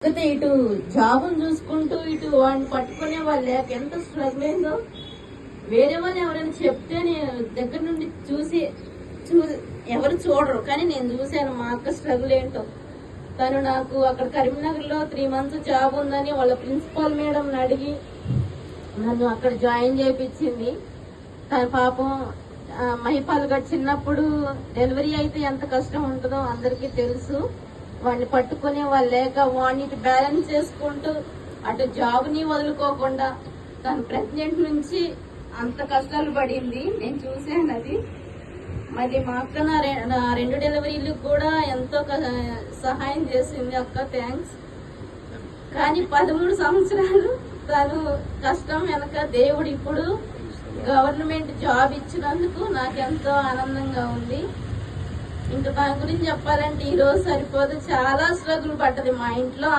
అయితే ఇటు జాబును చూసుకుంటూ ఇటు వాడిని పట్టుకునే వాళ్ళు లేక ఎంత స్ట్రగుల్ అయిందో. వేరే వాళ్ళు ఎవరైనా చెప్తే నేను దగ్గర నుండి ఎవరు చూడరు, కానీ నేను చూశాను మా అక్క స్ట్రగుల్ ఏంటో. తను నాకు అక్కడ కరీంనగర్ లో 3 months జాబ్ ఉందని వాళ్ళ ప్రిన్సిపాల్ మేడం అడిగి నన్ను అక్కడ జాయిన్ చేయించింది. తన పాపం మహిపాల్ గడ్ చిన్నప్పుడు డెలివరీ అయితే ఎంత కష్టం ఉంటుందో అందరికీ తెలుసు. వాడిని పట్టుకునే వాళ్ళు లేక వాడిని బ్యాలెన్స్ చేసుకుంటూ అటు జాబ్ ని వదులుకోకుండా తను ప్రెగ్నెంట్ నుంచి అంత కష్టాలు పడింది. నేను చూశాను అది. మళ్ళీ మా అక్క నా 2 డెలివరీలకు కూడా ఎంతో సహాయం చేసింది. అక్క థ్యాంక్స్. కానీ 13 సంవత్సరాలు తను కష్టం వెనక దేవుడు ఇప్పుడు గవర్నమెంట్ జాబ్ ఇచ్చినందుకు నాకెంతో ఆనందంగా ఉంది. ఇంకా దాని గురించి చెప్పాలంటే ఈ రోజు సరిపోదు, చాలా స్ట్రగుల్ పడ్డది మా ఇంట్లో.